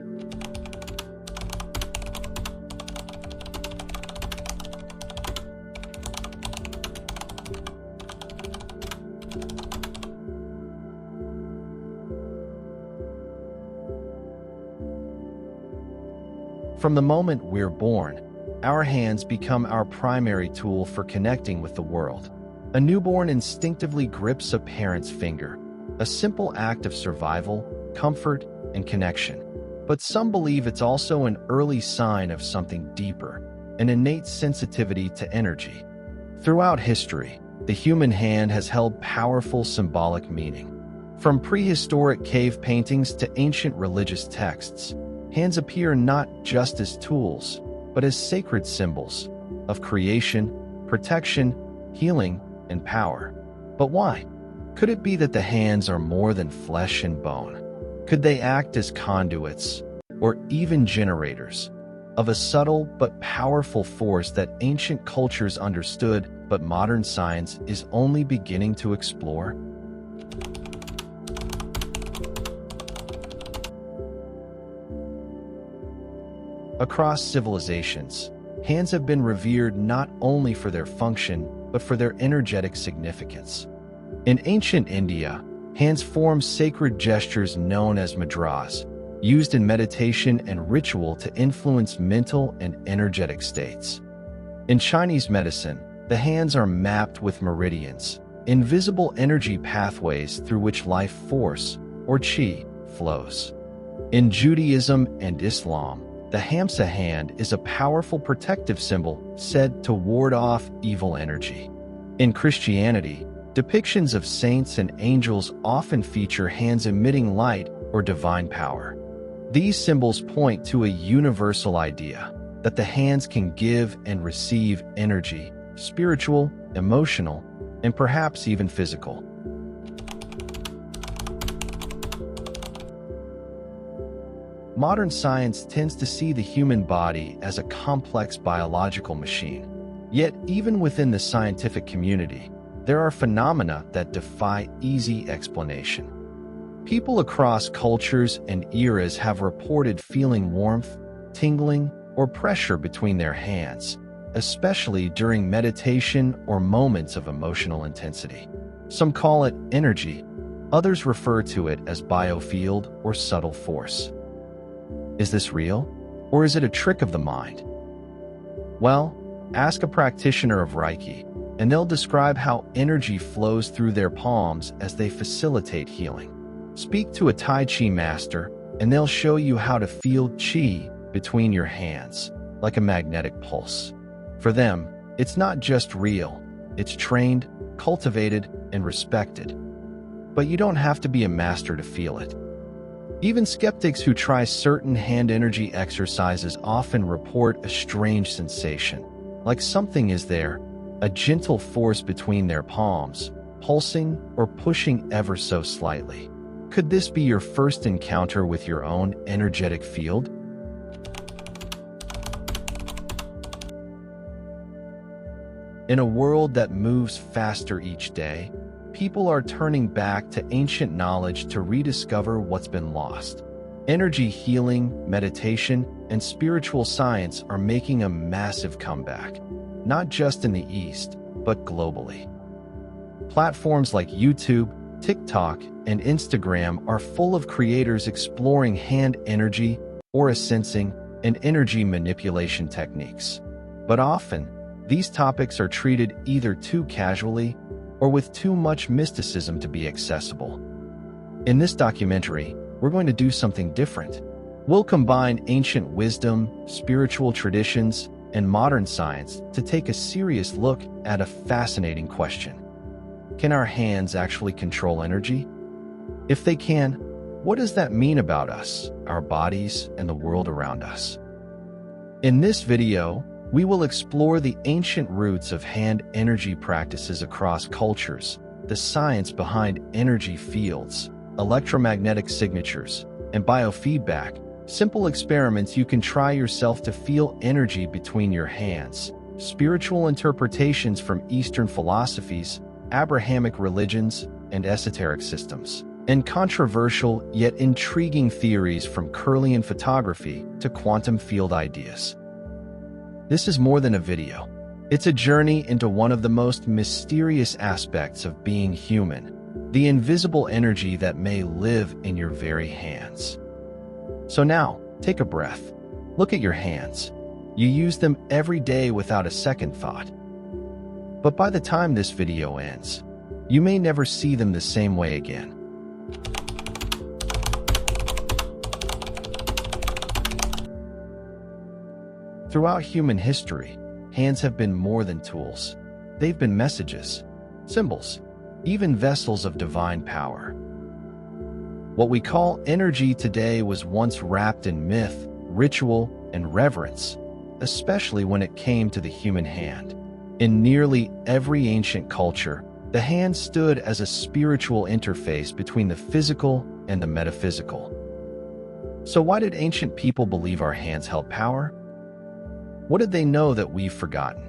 From the moment we're born, our hands become our primary tool for connecting with the world. A newborn instinctively grips a parent's finger, a simple act of survival, comfort, and connection. But some believe it's also an early sign of something deeper, an innate sensitivity to energy. Throughout history, the human hand has held powerful symbolic meaning. From prehistoric cave paintings to ancient religious texts, hands appear not just as tools, but as sacred symbols of creation, protection, healing, and power. But why? Could it be that the hands are more than flesh and bone? Could they act as conduits, or even generators, of a subtle but powerful force that ancient cultures understood but modern science is only beginning to explore? Across civilizations, hands have been revered not only for their function, but for their energetic significance. In ancient India, hands formed sacred gestures known as mudras, used in meditation and ritual to influence mental and energetic states. In Chinese medicine, the hands are mapped with meridians, invisible energy pathways through which life force, or qi, flows. In Judaism and Islam, the Hamsa hand is a powerful protective symbol said to ward off evil energy. In Christianity, depictions of saints and angels often feature hands emitting light or divine power. These symbols point to a universal idea that the hands can give and receive energy, spiritual, emotional, and perhaps even physical. Modern science tends to see the human body as a complex biological machine. Yet, even within the scientific community, there are phenomena that defy easy explanation. People across cultures and eras have reported feeling warmth, tingling, or pressure between their hands, especially during meditation or moments of emotional intensity. Some call it energy, others refer to it as biofield or subtle force. Is this real, or is it a trick of the mind? Well, ask a practitioner of Reiki, and they'll describe how energy flows through their palms as they facilitate healing. Speak to a Tai Chi master, and they'll show you how to feel Qi between your hands, like a magnetic pulse. For them, it's not just real, it's trained, cultivated, and respected. But you don't have to be a master to feel it. Even skeptics who try certain hand energy exercises often report a strange sensation, like something is there, a gentle force between their palms, pulsing or pushing ever so slightly. Could this be your first encounter with your own energetic field? In a world that moves faster each day, people are turning back to ancient knowledge to rediscover what's been lost. Energy healing, meditation, and spiritual science are making a massive comeback, not just in the East, but globally. Platforms like YouTube, TikTok, and Instagram are full of creators exploring hand energy, aura sensing, and energy manipulation techniques. But often, these topics are treated either too casually or with too much mysticism to be accessible. In this documentary, we're going to do something different. We'll combine ancient wisdom, spiritual traditions, and modern science to take a serious look at a fascinating question. Can our hands actually control energy? If they can, what does that mean about us, our bodies, and the world around us? In this video, we will explore the ancient roots of hand energy practices across cultures, the science behind energy fields, electromagnetic signatures, and biofeedback, simple experiments you can try yourself to feel energy between your hands, spiritual interpretations from Eastern philosophies, Abrahamic religions, and esoteric systems. and controversial yet intriguing theories from Kirlian photography to quantum field ideas. This is more than a video. It's a journey into one of the most mysterious aspects of being human, the invisible energy that may live in your very hands. So now, take a breath. Look at your hands. You use them every day without a second thought. But by the time this video ends, you may never see them the same way again. Throughout human history, hands have been more than tools. They've been messages, symbols, even vessels of divine power. What we call energy today was once wrapped in myth, ritual, and reverence, especially when it came to the human hand. In nearly every ancient culture, the hand stood as a spiritual interface between the physical and the metaphysical. So why did ancient people believe our hands held power? What did they know that we've forgotten?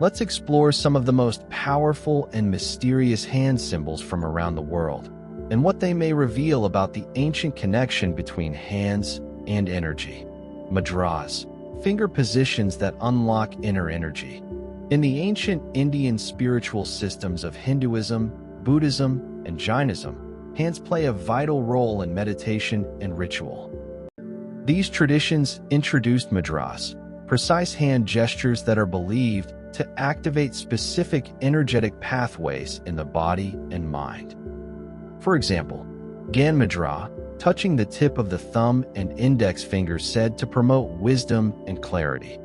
Let's explore some of the most powerful and mysterious hand symbols from around the world, and what they may reveal about the ancient connection between hands and energy. Mudras, finger positions that unlock inner energy. In the ancient Indian spiritual systems of Hinduism, Buddhism, and Jainism, hands play a vital role in meditation and ritual. These traditions introduced mudras, precise hand gestures that are believed to activate specific energetic pathways in the body and mind. For example, Gan mudra, touching the tip of the thumb and index finger, said to promote wisdom and clarity.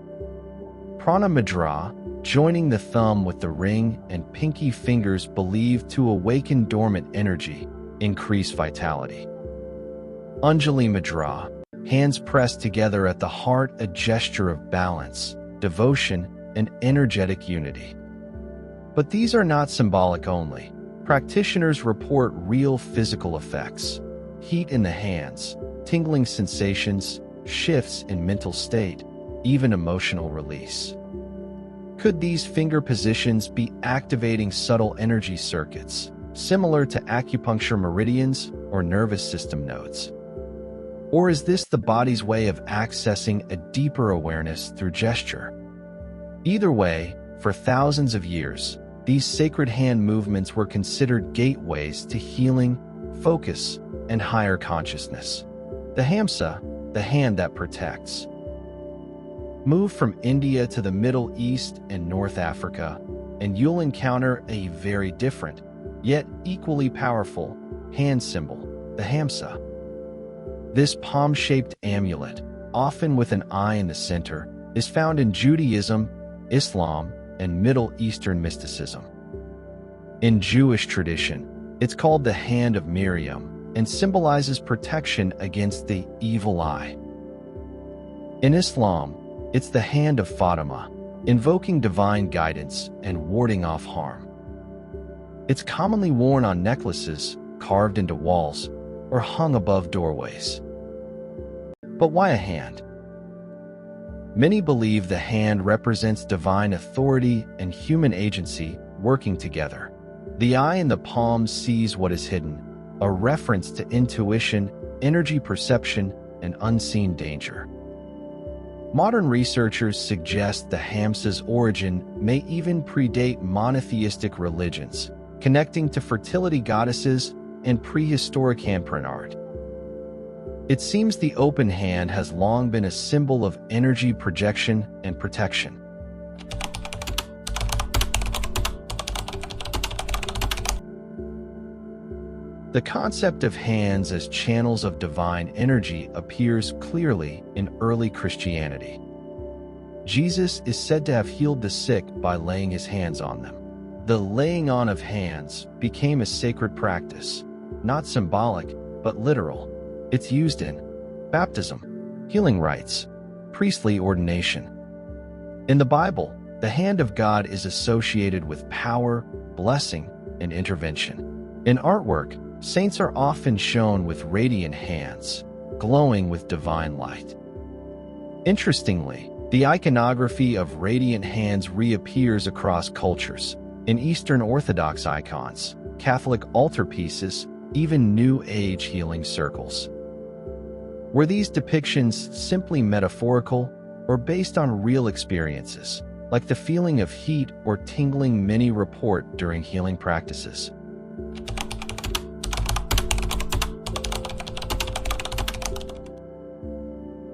Prana mudra, joining the thumb with the ring and pinky fingers, believed to awaken dormant energy, increase vitality. Anjali mudra, hands pressed together at the heart, a gesture of balance, devotion, and energetic unity. But these are not symbolic only. Practitioners report real physical effects: heat in the hands, tingling sensations, shifts in mental state, even emotional release. Could these finger positions be activating subtle energy circuits, similar to acupuncture meridians or nervous system nodes? Or is this the body's way of accessing a deeper awareness through gesture? Either way, for thousands of years, these sacred hand movements were considered gateways to healing, focus, and higher consciousness. The Hamsa, the hand that protects, move from India to the Middle East and North Africa, and you'll encounter a very different, yet equally powerful, hand symbol, the Hamsa. This palm-shaped amulet, often with an eye in the center, is found in Judaism, Islam, and Middle Eastern mysticism. In Jewish tradition, it's called the Hand of Miriam and symbolizes protection against the evil eye. In Islam, it's the Hand of Fatima, invoking divine guidance and warding off harm. It's commonly worn on necklaces, carved into walls, or hung above doorways. But why a hand? Many believe the hand represents divine authority and human agency working together. The eye in the palm sees what is hidden, a reference to intuition, energy perception, and unseen danger. Modern researchers suggest the Hamsa's origin may even predate monotheistic religions, connecting to fertility goddesses and prehistoric handprint art. It seems the open hand has long been a symbol of energy projection and protection. The concept of hands as channels of divine energy appears clearly in early Christianity. Jesus is said to have healed the sick by laying his hands on them. The laying on of hands became a sacred practice, not symbolic, but literal. It's used in baptism, healing rites, priestly ordination. In the Bible, the hand of God is associated with power, blessing, and intervention. In artwork, saints are often shown with radiant hands, glowing with divine light. Interestingly, the iconography of radiant hands reappears across cultures. In Eastern Orthodox icons, Catholic altarpieces, even New Age healing circles. Were these depictions simply metaphorical or based on real experiences, like the feeling of heat or tingling many report during healing practices?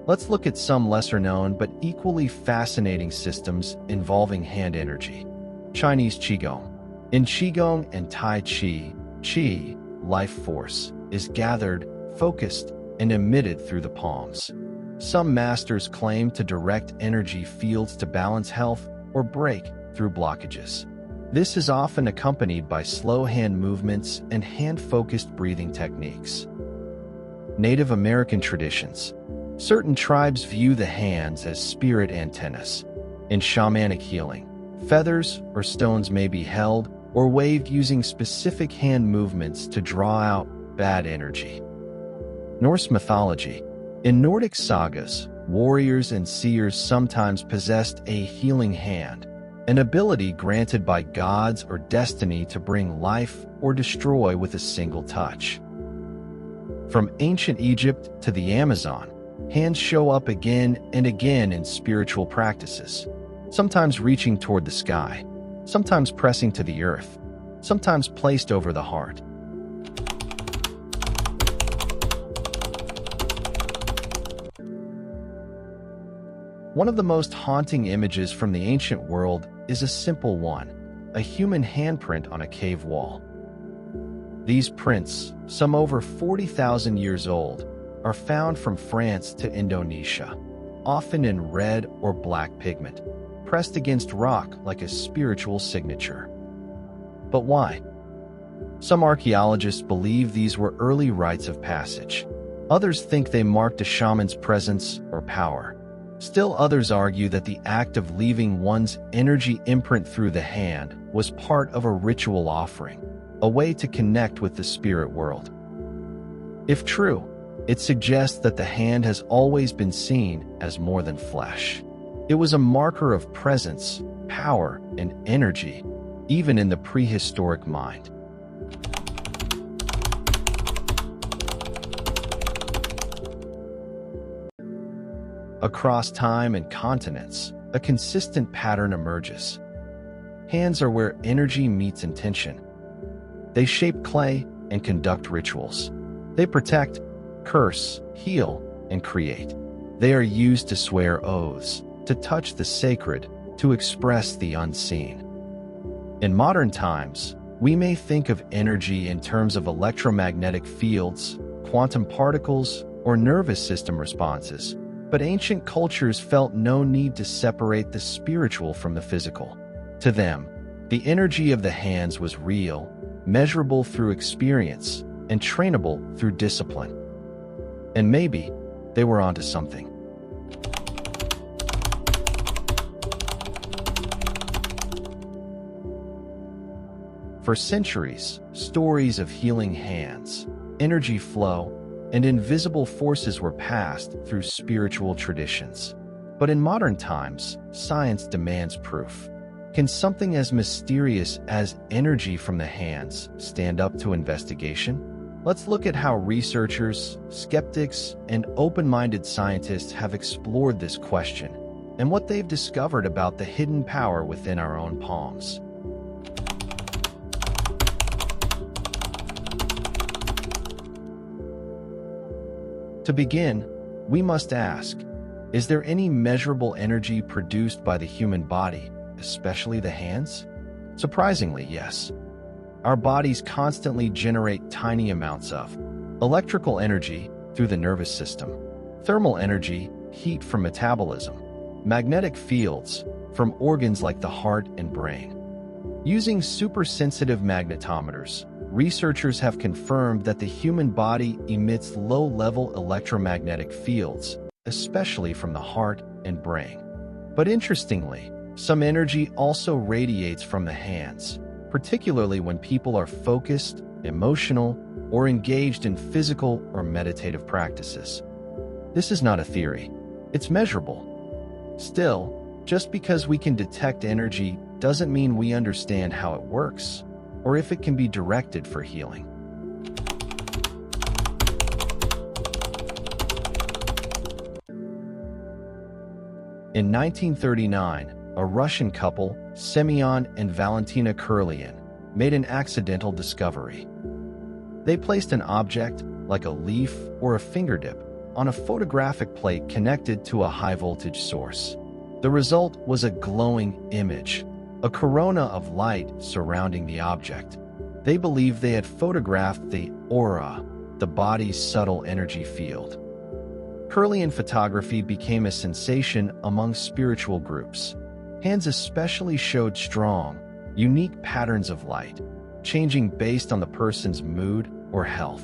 Let's look at some lesser-known but equally fascinating systems involving hand energy. Chinese Qigong. In Qigong and Tai Chi, Qi, life force, is gathered, focused, and emitted through the palms. Some masters claim to direct energy fields to balance health or break through blockages. This is often accompanied by slow hand movements and hand-focused breathing techniques. Native American traditions. Certain tribes view the hands as spirit antennas. In shamanic healing, feathers or stones may be held or waved using specific hand movements to draw out bad energy. Norse mythology. In Nordic sagas, warriors and seers sometimes possessed a healing hand, an ability granted by gods or destiny to bring life or destroy with a single touch. From ancient Egypt to the Amazon, hands show up again and again in spiritual practices, sometimes reaching toward the sky, sometimes pressing to the earth, sometimes placed over the heart. One of the most haunting images from the ancient world is a simple one, a human handprint on a cave wall. These prints, some over 40,000 years old, are found from France to Indonesia, often in red or black pigment, pressed against rock like a spiritual signature. But why? Some archaeologists believe these were early rites of passage. Others think they marked a shaman's presence or power. Still others argue that the act of leaving one's energy imprint through the hand was part of a ritual offering, a way to connect with the spirit world. If true, it suggests that the hand has always been seen as more than flesh. It was a marker of presence, power, and energy, even in the prehistoric mind. Across time and continents, a consistent pattern emerges. Hands are where energy meets intention. They shape clay and conduct rituals. They protect, curse, heal, and create. They are used to swear oaths, to touch the sacred, to express the unseen. In modern times, we may think of energy in terms of electromagnetic fields, quantum particles, or nervous system responses, but ancient cultures felt no need to separate the spiritual from the physical. To them, the energy of the hands was real, measurable through experience, and trainable through discipline. And maybe they were onto something. For centuries, stories of healing hands, energy flow, and invisible forces were passed through spiritual traditions. But in modern times, science demands proof. Can something as mysterious as energy from the hands stand up to investigation? Let's look at how researchers, skeptics, and open-minded scientists have explored this question and what they've discovered about the hidden power within our own palms. To begin, we must ask, is there any measurable energy produced by the human body, especially the hands? Surprisingly, yes. Our bodies constantly generate tiny amounts of electrical energy through the nervous system, thermal energy, heat from metabolism, magnetic fields from organs like the heart and brain. Using supersensitive magnetometers, researchers have confirmed that the human body emits low-level electromagnetic fields, especially from the heart and brain. But interestingly, some energy also radiates from the hands, particularly when people are focused, emotional, or engaged in physical or meditative practices. This is not a theory. It's measurable. Still, just because we can detect energy doesn't mean we understand how it works. or if it can be directed for healing. In 1939, a Russian couple, Semyon and Valentina Kurlian, made an accidental discovery. They placed an object, like a leaf or a fingertip, on a photographic plate connected to a high-voltage source. The result was a glowing image, a corona of light surrounding the object. They believed they had photographed the aura, the body's subtle energy field. Kurlian photography became a sensation among spiritual groups. Hands especially showed strong, unique patterns of light, changing based on the person's mood or health.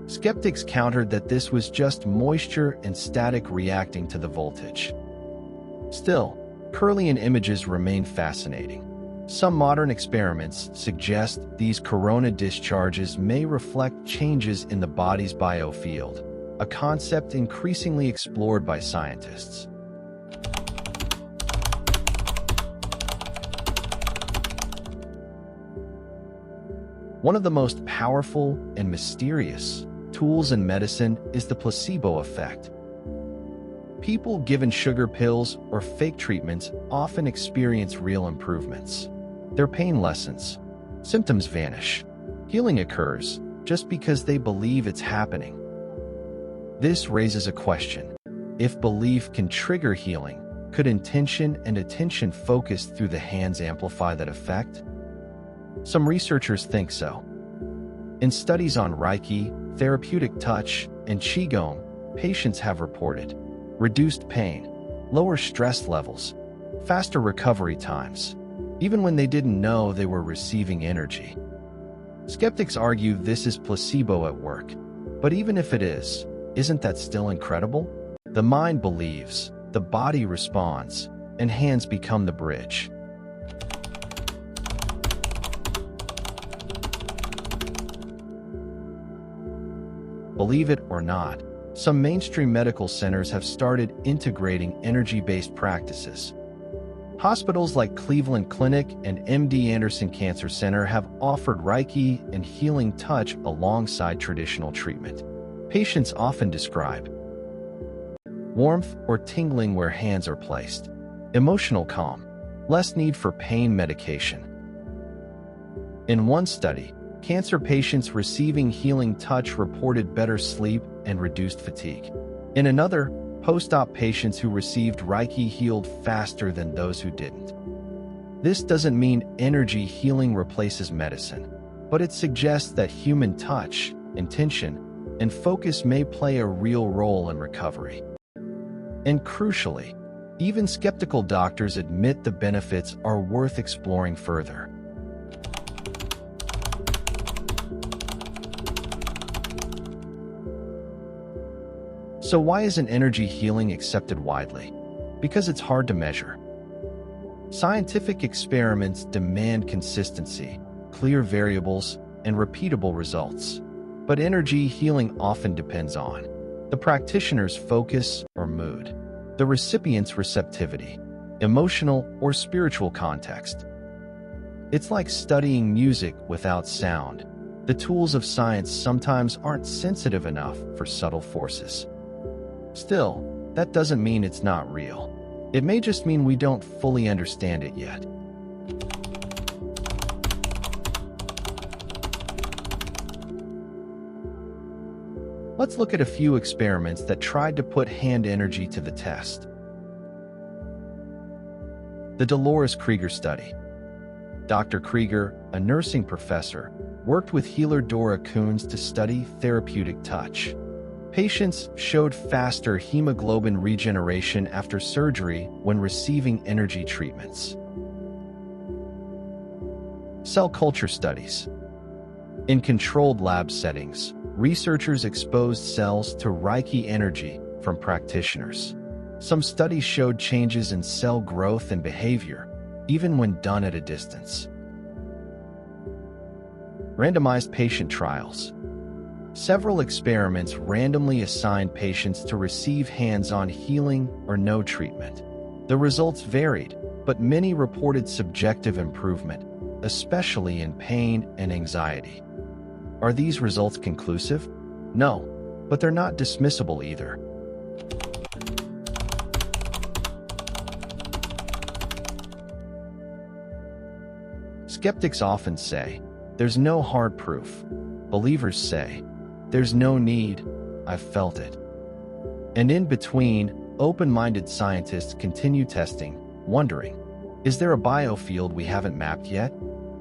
Skeptics countered that this was just moisture and static reacting to the voltage. Still, Kurlian images remain fascinating. Some modern experiments suggest these corona discharges may reflect changes in the body's biofield, a concept increasingly explored by scientists. One of the most powerful and mysterious tools in medicine is the placebo effect. People given sugar pills or fake treatments often experience real improvements. Their pain lessens, symptoms vanish, healing occurs just because they believe it's happening. This raises a question. If belief can trigger healing, could intention and attention focused through the hands amplify that effect? Some researchers think so. In studies on Reiki, therapeutic touch, and Qigong, patients have reported reduced pain, lower stress levels, faster recovery times, even when they didn't know they were receiving energy. Skeptics argue this is placebo at work, but even if it is, isn't that still incredible? The mind believes, the body responds, and hands become the bridge. Believe it or not, some mainstream medical centers have started integrating energy-based practices. Hospitals like Cleveland Clinic and MD Anderson Cancer Center have offered Reiki and healing touch alongside traditional treatment. Patients often describe warmth or tingling where hands are placed, emotional calm, less need for pain medication. In one study, cancer patients receiving healing touch reported better sleep and reduced fatigue. In another, post-op patients who received Reiki healed faster than those who didn't. This doesn't mean energy healing replaces medicine, but it suggests that human touch, intention, and focus may play a real role in recovery. And crucially, even skeptical doctors admit the benefits are worth exploring further. So why isn't energy healing accepted widely? Because it's hard to measure. Scientific experiments demand consistency, clear variables, and repeatable results. But energy healing often depends on the practitioner's focus or mood, the recipient's receptivity, emotional or spiritual context. It's like studying music without sound. The tools of science sometimes aren't sensitive enough for subtle forces. Still, that doesn't mean it's not real. It may just mean we don't fully understand it yet. Let's look at a few experiments that tried to put hand energy to the test. The Dolores Krieger study. Dr. Krieger, a nursing professor, worked with healer Dora Kunz to study therapeutic touch. Patients showed faster hemoglobin regeneration after surgery when receiving energy treatments. Cell culture studies. In controlled lab settings, researchers exposed cells to Reiki energy from practitioners. Some studies showed changes in cell growth and behavior, even when done at a distance. Randomized patient trials. Several experiments randomly assigned patients to receive hands-on healing or no treatment. The results varied, but many reported subjective improvement, especially in pain and anxiety. Are these results conclusive? No, but they're not dismissible either. Skeptics often say, "There's no hard proof." Believers say, "There's no need, I've felt it." And in between, open-minded scientists continue testing, wondering, is there a biofield we haven't mapped yet?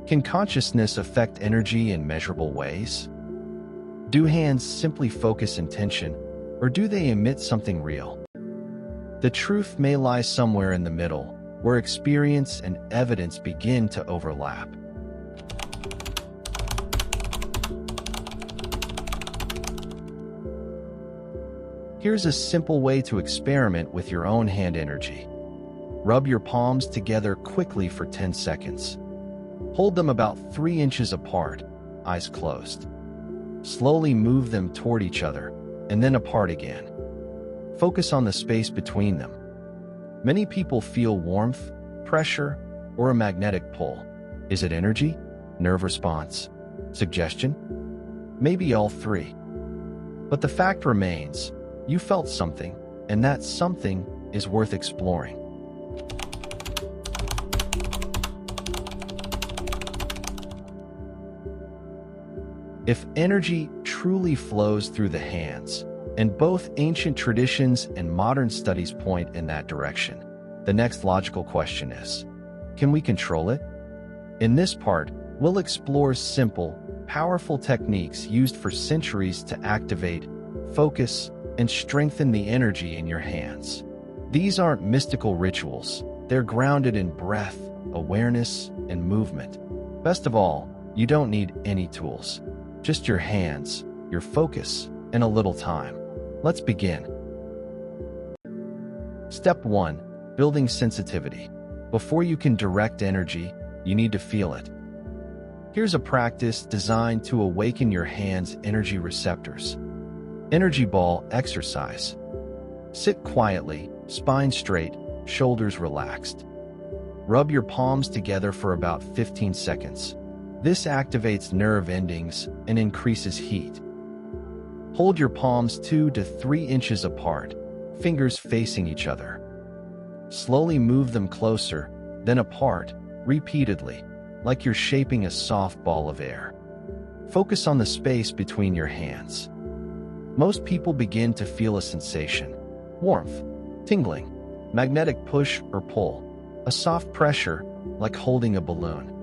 Can consciousness affect energy in measurable ways? Do hands simply focus intention, or do they emit something real? The truth may lie somewhere in the middle, where experience and evidence begin to overlap. Here's a simple way to experiment with your own hand energy. Rub your palms together quickly for 10 seconds. Hold them about 3 inches apart, eyes closed. Slowly move them toward each other, and then apart again. Focus on the space between them. Many people feel warmth, pressure, or a magnetic pull. Is it energy, nerve response, suggestion? Maybe all three. But the fact remains, you felt something, and that something is worth exploring. If energy truly flows through the hands, and both ancient traditions and modern studies point in that direction, the next logical question is, can we control it? In this part, we'll explore simple, powerful techniques used for centuries to activate, focus, and strengthen the energy in your hands. These aren't mystical rituals, they're grounded in breath, awareness, and movement. Best of all, you don't need any tools. Just your hands, your focus, and a little time. Let's begin. Step 1. Building sensitivity. Before you can direct energy, you need to feel it. Here's a practice designed to awaken your hands' energy receptors. Energy ball exercise. Sit quietly, spine straight, shoulders relaxed. Rub your palms together for about 15 seconds. This activates nerve endings and increases heat. Hold your palms 2 to 3 inches apart, fingers facing each other. Slowly move them closer, then apart, repeatedly, like you're shaping a soft ball of air. Focus on the space between your hands. Most people begin to feel a sensation: warmth, tingling, magnetic push or pull, a soft pressure, like holding a balloon.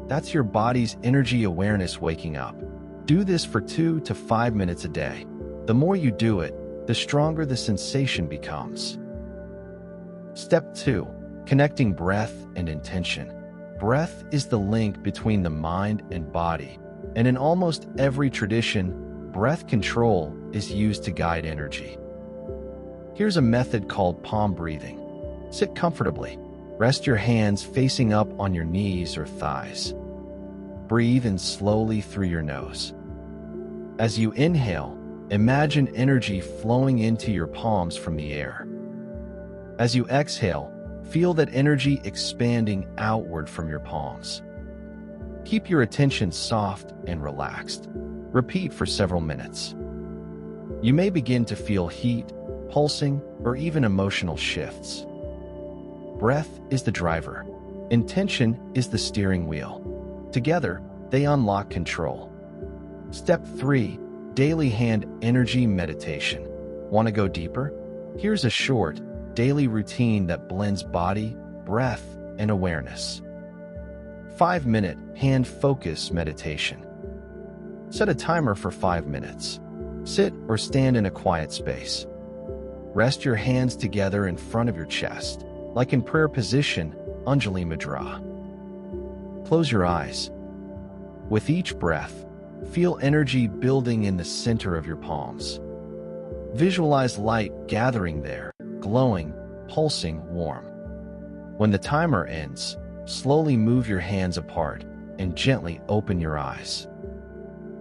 That's your body's energy awareness waking up. Do this for 2 to 5 minutes a day. The more you do it, the stronger the sensation becomes. Step 2. Connecting breath and intention. Breath is the link between the mind and body, and in almost every tradition, breath control is used to guide energy. Here's a method called palm breathing. Sit comfortably. Rest your hands facing up on your knees or thighs. Breathe in slowly through your nose. As you inhale, imagine energy flowing into your palms from the air. As you exhale, feel that energy expanding outward from your palms. Keep your attention soft and relaxed. Repeat for several minutes. You may begin to feel heat, pulsing, or even emotional shifts. Breath is the driver. Intention is the steering wheel. Together, they unlock control. Step 3. Daily hand energy meditation. Want to go deeper? Here's a short, daily routine that blends body, breath, and awareness. 5-minute hand focus meditation. Set a timer for 5 minutes. Sit or stand in a quiet space. Rest your hands together in front of your chest, like in prayer position, Anjali Mudra. Close your eyes. With each breath, feel energy building in the center of your palms. Visualize light gathering there, glowing, pulsing, warm. When the timer ends, slowly move your hands apart and gently open your eyes.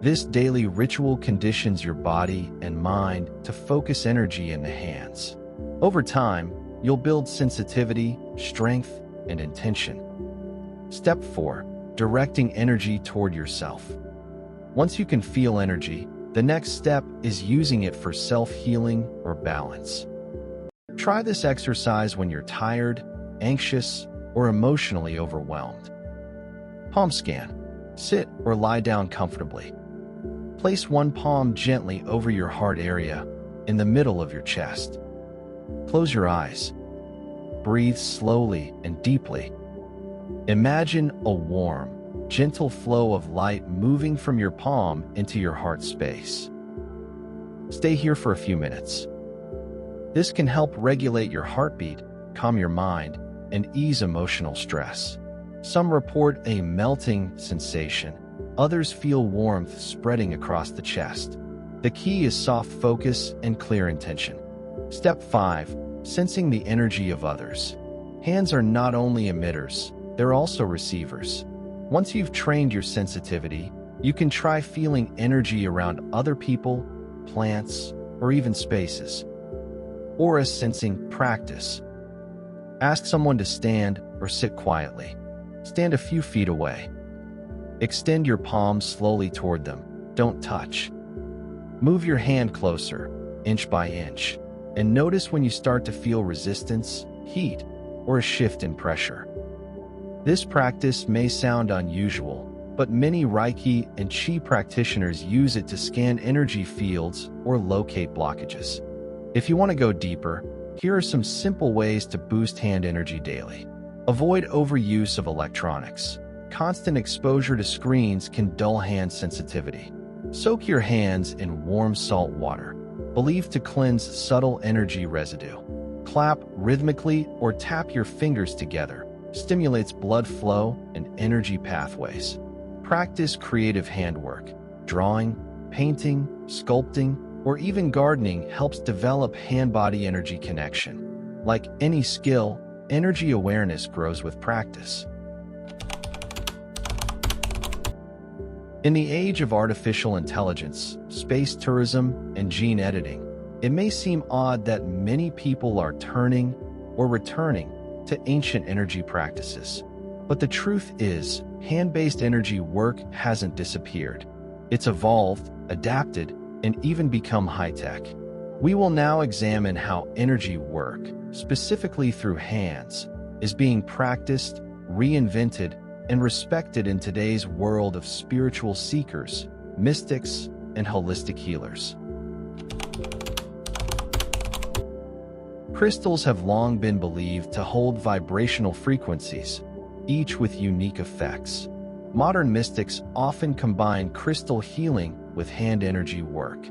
This daily ritual conditions your body and mind to focus energy in the hands. Over time, you'll build sensitivity, strength, and intention. Step 4. directing energy toward yourself. Once you can feel energy, the next step is using it for self-healing or balance. Try this exercise when you're tired, anxious, or emotionally overwhelmed. Palm scan. Sit or lie down comfortably. Place one palm gently over your heart area, in the middle of your chest. Close your eyes. Breathe slowly and deeply. Imagine a warm, gentle flow of light moving from your palm into your heart space. Stay here for a few minutes. This can help regulate your heartbeat, calm your mind, and ease emotional stress. Some report a melting sensation. Others feel warmth spreading across the chest. The key is soft focus and clear intention. Step 5. Sensing the energy of others. Hands are not only emitters, they're also receivers. Once you've trained your sensitivity, you can try feeling energy around other people, plants, or even spaces. Aura sensing practice. Ask someone to stand or sit quietly. Stand a few feet away. Extend your palms slowly toward them. Don't touch. Move your hand closer, inch by inch, and notice when you start to feel resistance, heat, or a shift in pressure. This practice may sound unusual, but many Reiki and Chi practitioners use it to scan energy fields or locate blockages. If you want to go deeper, here are some simple ways to boost hand energy daily. Avoid overuse of electronics. Constant exposure to screens can dull hand sensitivity. Soak your hands in warm salt water, believed to cleanse subtle energy residue. Clap rhythmically or tap your fingers together. Stimulates blood flow and energy pathways. Practice creative handwork. Drawing, painting, sculpting, or even gardening helps develop hand-body energy connection. Like any skill, energy awareness grows with practice. In the age of artificial intelligence, space tourism, and gene editing, it may seem odd that many people are turning or returning to ancient energy practices. But the truth is, hand-based energy work hasn't disappeared. It's evolved, adapted, and even become high-tech. We will now examine how energy work, specifically through hands, is being practiced, reinvented, and respected in today's world of spiritual seekers, mystics, and holistic healers. Crystals have long been believed to hold vibrational frequencies, each with unique effects. Modern mystics often combine crystal healing with hand energy work.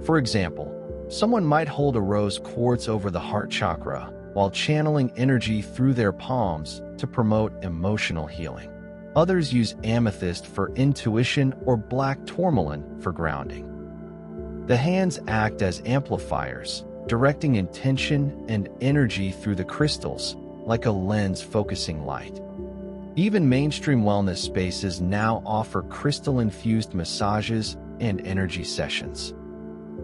For example, someone might hold a rose quartz over the heart chakra while channeling energy through their palms to promote emotional healing. Others use amethyst for intuition or black tourmaline for grounding. The hands act as amplifiers, directing intention and energy through the crystals, like a lens focusing light. Even mainstream wellness spaces now offer crystal-infused massages and energy sessions.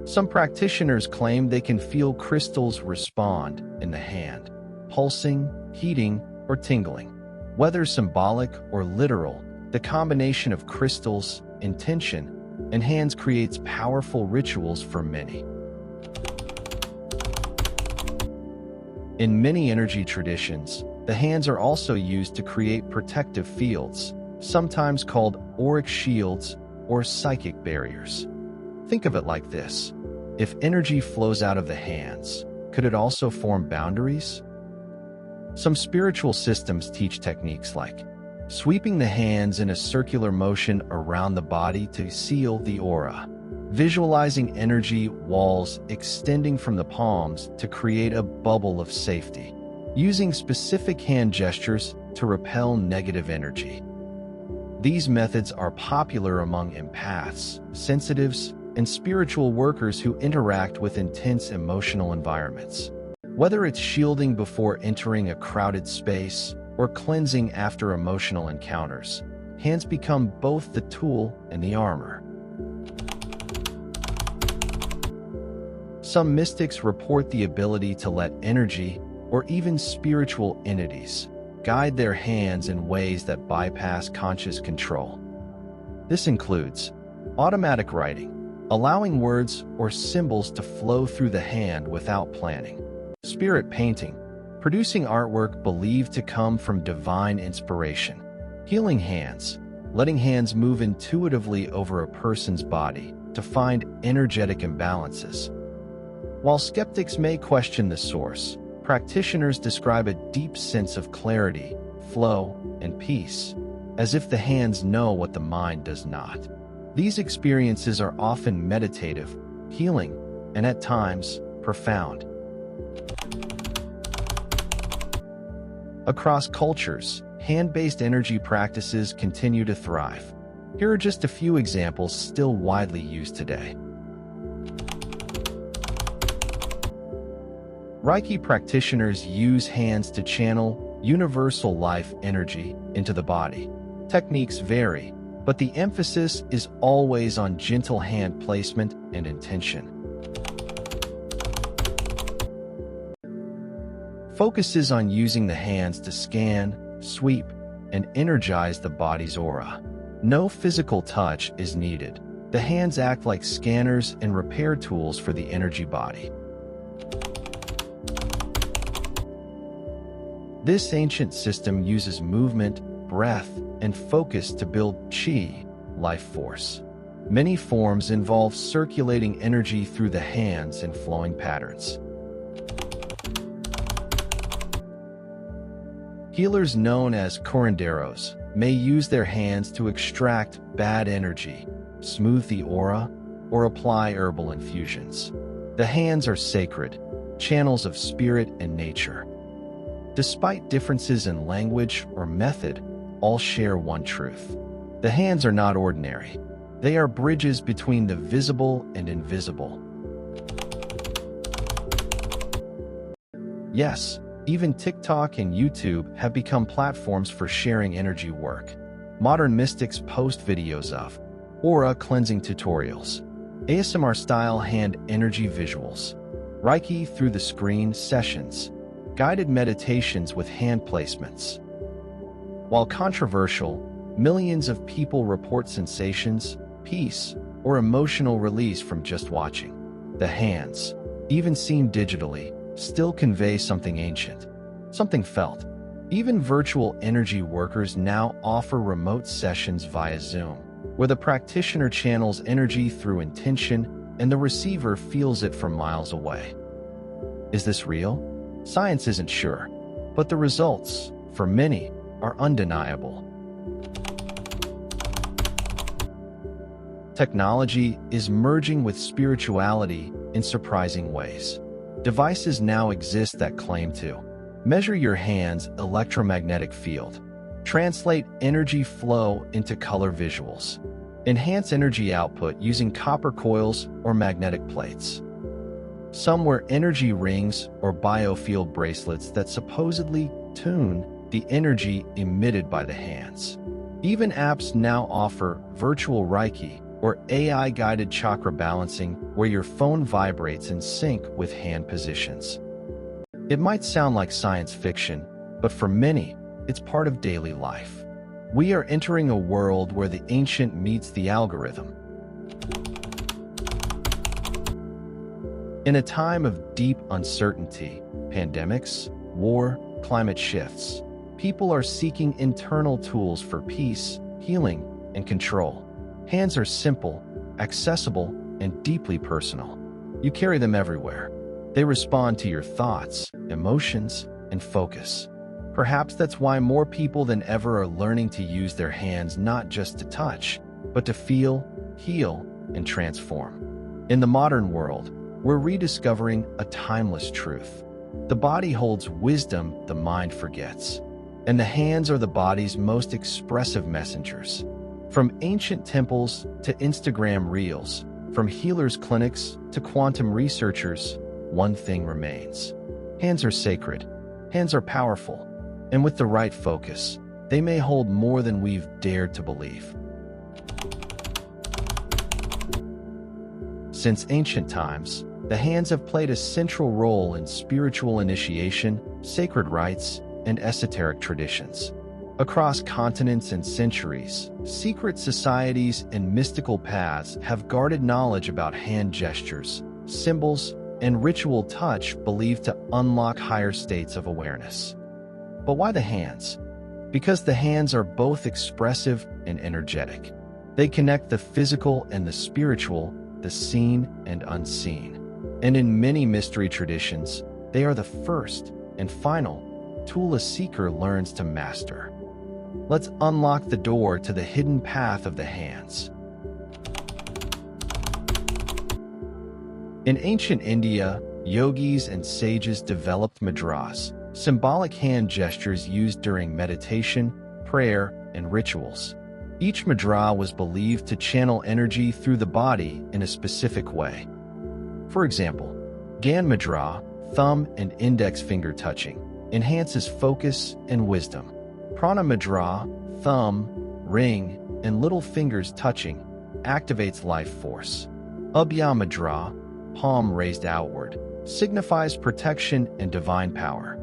Some practitioners claim they can feel crystals respond in the hand, pulsing, heating, or tingling. Whether symbolic or literal, the combination of crystals, intention, and hands creates powerful rituals for many. In many energy traditions, the hands are also used to create protective fields, sometimes called auric shields or psychic barriers. Think of it like this. If energy flows out of the hands, could it also form boundaries? Some spiritual systems teach techniques like sweeping the hands in a circular motion around the body to seal the aura, visualizing energy walls extending from the palms to create a bubble of safety, using specific hand gestures to repel negative energy. These methods are popular among empaths, sensitives, and spiritual workers who interact with intense emotional environments. Whether it's shielding before entering a crowded space or cleansing after emotional encounters, hands become both the tool and the armor. Some mystics report the ability to let energy or even spiritual entities guide their hands in ways that bypass conscious control. This includes automatic writing, allowing words or symbols to flow through the hand without planning. Spirit painting, producing artwork believed to come from divine inspiration. Healing hands, letting hands move intuitively over a person's body to find energetic imbalances. While skeptics may question the source, practitioners describe a deep sense of clarity, flow, and peace, as if the hands know what the mind does not. These experiences are often meditative, healing, and at times, profound. Across cultures, hand-based energy practices continue to thrive. Here are just a few examples still widely used today. Reiki practitioners use hands to channel universal life energy into the body. Techniques vary, but the emphasis is always on gentle hand placement and intention. Focuses on using the hands to scan, sweep, and energize the body's aura. No physical touch is needed. The hands act like scanners and repair tools for the energy body. This ancient system uses movement, breath, and focus to build chi, life force. Many forms involve circulating energy through the hands in flowing patterns. Healers known as curanderos may use their hands to extract bad energy, smooth the aura, or apply herbal infusions. The hands are sacred, channels of spirit and nature. Despite differences in language or method, all share one truth. The hands are not ordinary. They are bridges between the visible and invisible. Yes, even TikTok and YouTube have become platforms for sharing energy work. Modern mystics post videos of aura cleansing tutorials, ASMR-style hand energy visuals, Reiki through the screen sessions, guided meditations with hand placements. While controversial, millions of people report sensations, peace, or emotional release from just watching. The hands, even seen digitally, still convey something ancient, something felt. Even virtual energy workers now offer remote sessions via Zoom, where the practitioner channels energy through intention and the receiver feels it from miles away. Is this real? Science isn't sure, but the results, for many, are undeniable. Technology is merging with spirituality in surprising ways. Devices now exist that claim to measure your hand's electromagnetic field, translate energy flow into color visuals, enhance energy output using copper coils or magnetic plates. Some wear energy rings or biofield bracelets that supposedly tune the energy emitted by the hands. Even apps now offer virtual Reiki or AI-guided chakra balancing where your phone vibrates in sync with hand positions. It might sound like science fiction, but for many, it's part of daily life. We are entering a world where the ancient meets the algorithm. In a time of deep uncertainty, pandemics, war, climate shifts, people are seeking internal tools for peace, healing, and control. Hands are simple, accessible, and deeply personal. You carry them everywhere. They respond to your thoughts, emotions, and focus. Perhaps that's why more people than ever are learning to use their hands not just to touch, but to feel, heal, and transform. In the modern world, we're rediscovering a timeless truth. The body holds wisdom the mind forgets, and the hands are the body's most expressive messengers. From ancient temples to Instagram reels, from healers' clinics to quantum researchers, one thing remains. Hands are sacred, hands are powerful, and with the right focus, they may hold more than we've dared to believe. Since ancient times, the hands have played a central role in spiritual initiation, sacred rites, and esoteric traditions. Across continents and centuries, secret societies and mystical paths have guarded knowledge about hand gestures, symbols, and ritual touch believed to unlock higher states of awareness. But why the hands? Because the hands are both expressive and energetic. They connect the physical and the spiritual, the seen and unseen. And in many mystery traditions, they are the first and final tool a seeker learns to master. Let's unlock the door to the hidden path of the hands. In ancient India, yogis and sages developed mudras, symbolic hand gestures used during meditation, prayer, and rituals. Each mudra was believed to channel energy through the body in a specific way. For example, Gan mudra, thumb and index finger touching, enhances focus and wisdom. Prana mudra, thumb, ring, and little fingers touching, activates life force. Abhya mudra, palm raised outward, signifies protection and divine power.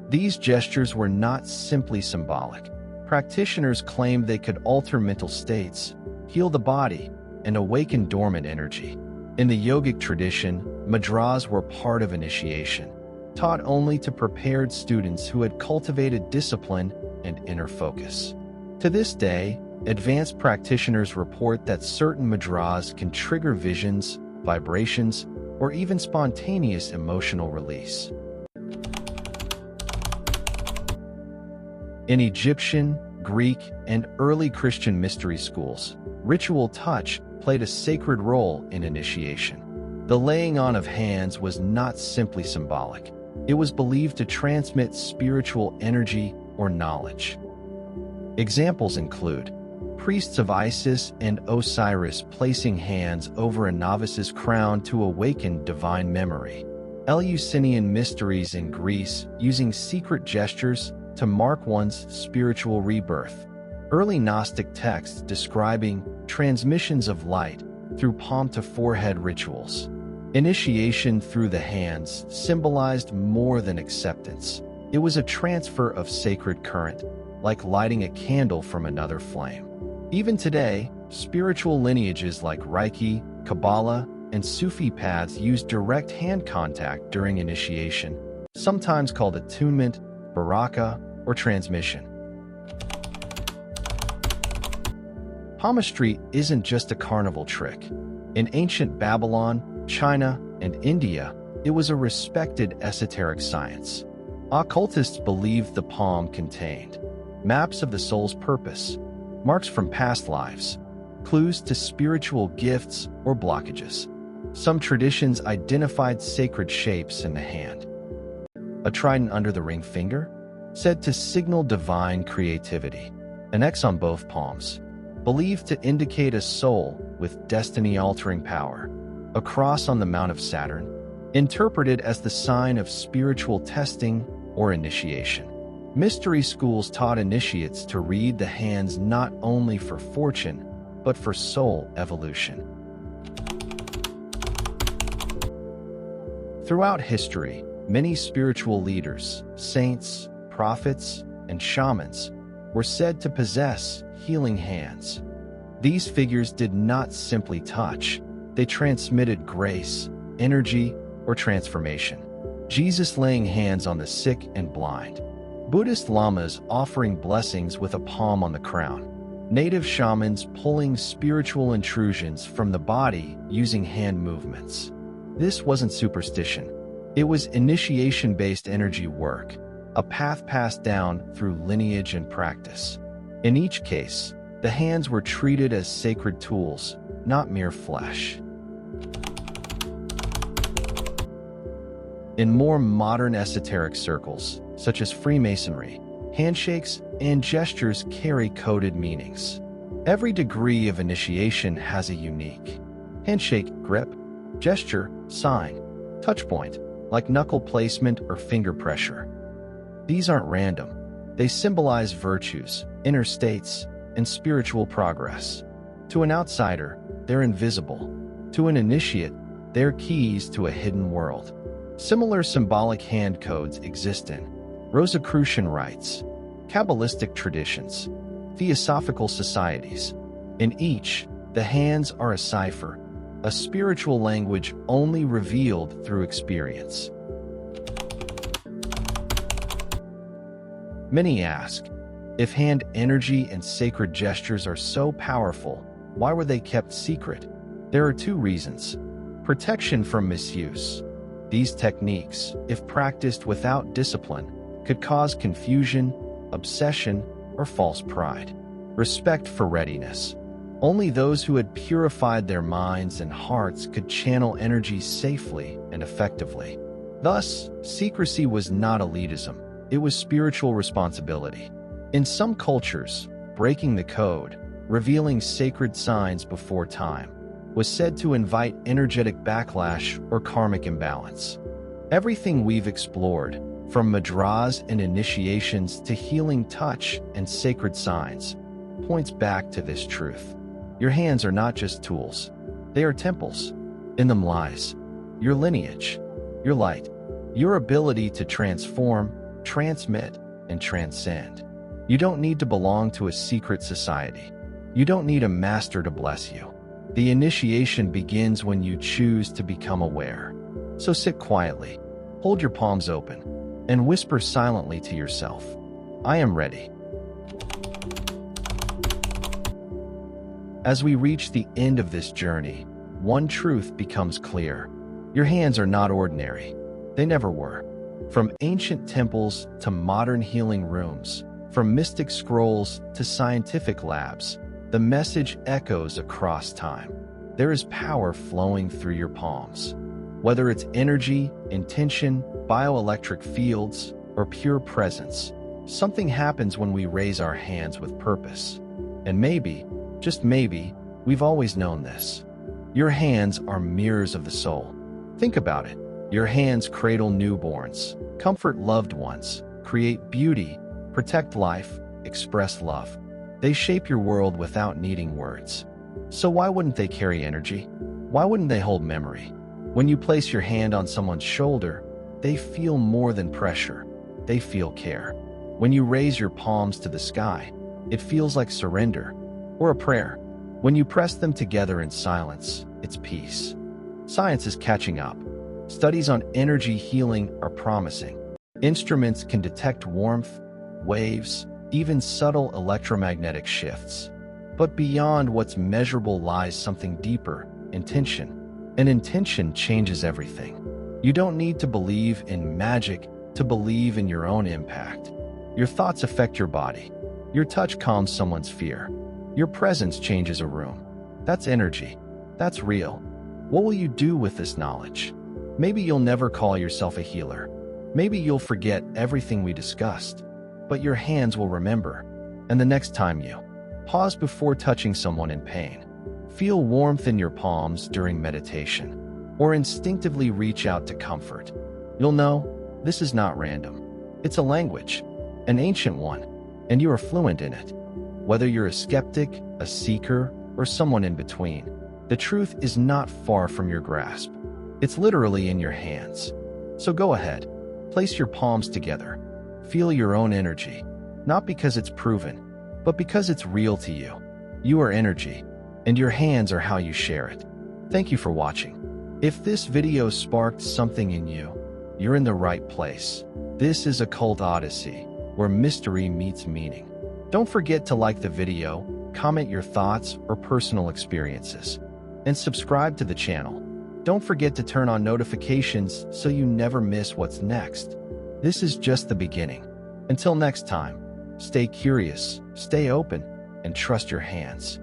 These gestures were not simply symbolic. Practitioners claimed they could alter mental states, heal the body, and awaken dormant energy. In the yogic tradition, mudras were part of initiation, taught only to prepared students who had cultivated discipline and inner focus. To this day, advanced practitioners report that certain mudras can trigger visions, vibrations, or even spontaneous emotional release. In Egyptian, Greek, and early Christian mystery schools, ritual touch played a sacred role in initiation. The laying on of hands was not simply symbolic. It was believed to transmit spiritual energy or knowledge. Examples include priests of Isis and Osiris placing hands over a novice's crown to awaken divine memory. Eleusinian mysteries in Greece using secret gestures to mark one's spiritual rebirth. Early Gnostic texts describing transmissions of light through palm-to-forehead rituals. Initiation through the hands symbolized more than acceptance. It was a transfer of sacred current, like lighting a candle from another flame. Even today, spiritual lineages like Reiki, Kabbalah, and Sufi paths use direct hand contact during initiation, sometimes called attunement, baraka, or transmission. Palmistry isn't just a carnival trick. In ancient Babylon, China, and India, it was a respected esoteric science. Occultists believed the palm contained maps of the soul's purpose, marks from past lives, clues to spiritual gifts or blockages. Some traditions identified sacred shapes in the hand. A trident under the ring finger, said to signal divine creativity. An X on both palms, believed to indicate a soul with destiny-altering power. A cross on the Mount of Saturn, interpreted as the sign of spiritual testing or initiation. Mystery schools taught initiates to read the hands not only for fortune, but for soul evolution. Throughout history, many spiritual leaders, saints, prophets, and shamans were said to possess healing hands. These figures did not simply touch, they transmitted grace, energy, or transformation. Jesus laying hands on the sick and blind. Buddhist lamas offering blessings with a palm on the crown. Native shamans pulling spiritual intrusions from the body using hand movements. This wasn't superstition. It was initiation-based energy work, a path passed down through lineage and practice. In each case, the hands were treated as sacred tools, not mere flesh. In more modern esoteric circles, such as Freemasonry, handshakes and gestures carry coded meanings. Every degree of initiation has a unique handshake, grip, gesture, sign, touchpoint, like knuckle placement or finger pressure. These aren't random. They symbolize virtues, inner states, and spiritual progress. To an outsider, they're invisible. To an initiate, they're keys to a hidden world. Similar symbolic hand codes exist in Rosicrucian rites, Kabbalistic traditions, Theosophical societies. In each, the hands are a cipher, a spiritual language only revealed through experience. Many ask, if hand energy and sacred gestures are so powerful, why were they kept secret? There are two reasons. Protection from misuse. These techniques, if practiced without discipline, could cause confusion, obsession, or false pride. Respect for readiness. Only those who had purified their minds and hearts could channel energy safely and effectively. Thus, secrecy was not elitism, it was spiritual responsibility. In some cultures, breaking the code, revealing sacred signs before time, was said to invite energetic backlash or karmic imbalance. Everything we've explored, from mudras and initiations to healing touch and sacred signs, points back to this truth. Your hands are not just tools, they are temples. In them lies your lineage, your light, your ability to transform, transmit, and transcend. You don't need to belong to a secret society. You don't need a master to bless you. The initiation begins when you choose to become aware. So sit quietly, hold your palms open, and whisper silently to yourself, I am ready. As we reach the end of this journey, one truth becomes clear. Your hands are not ordinary. They never were. From ancient temples to modern healing rooms, from mystic scrolls to scientific labs, the message echoes across time. There is power flowing through your palms. Whether it's energy, intention, bioelectric fields, or pure presence, something happens when we raise our hands with purpose. And maybe, just maybe, we've always known this. Your hands are mirrors of the soul. Think about it. Your hands cradle newborns, comfort loved ones, create beauty, protect life, express love. They shape your world without needing words. So why wouldn't they carry energy? Why wouldn't they hold memory? When you place your hand on someone's shoulder, they feel more than pressure. They feel care. When you raise your palms to the sky, it feels like surrender or a prayer. When you press them together in silence, it's peace. Science is catching up. Studies on energy healing are promising. Instruments can detect warmth, waves, even subtle electromagnetic shifts. But beyond what's measurable lies something deeper, intention. And intention changes everything. You don't need to believe in magic to believe in your own impact. Your thoughts affect your body. Your touch calms someone's fear. Your presence changes a room. That's energy. That's real. What will you do with this knowledge? Maybe you'll never call yourself a healer. Maybe you'll forget everything we discussed. But your hands will remember. And the next time you pause before touching someone in pain, feel warmth in your palms during meditation, or instinctively reach out to comfort, you'll know this is not random. It's a language, an ancient one, and you are fluent in it. Whether you're a skeptic, a seeker, or someone in between, the truth is not far from your grasp. It's literally in your hands. So go ahead, place your palms together. Feel your own energy, not because it's proven, but because it's real to you. You are energy, and your hands are how you share it. Thank you for watching. If this video sparked something in you, you're in the right place. This is Occult Odyssey, where mystery meets meaning. Don't forget to like the video, comment your thoughts or personal experiences, and subscribe to the channel. Don't forget to turn on notifications so you never miss what's next. This is just the beginning. Until next time, stay curious, stay open, and trust your hands.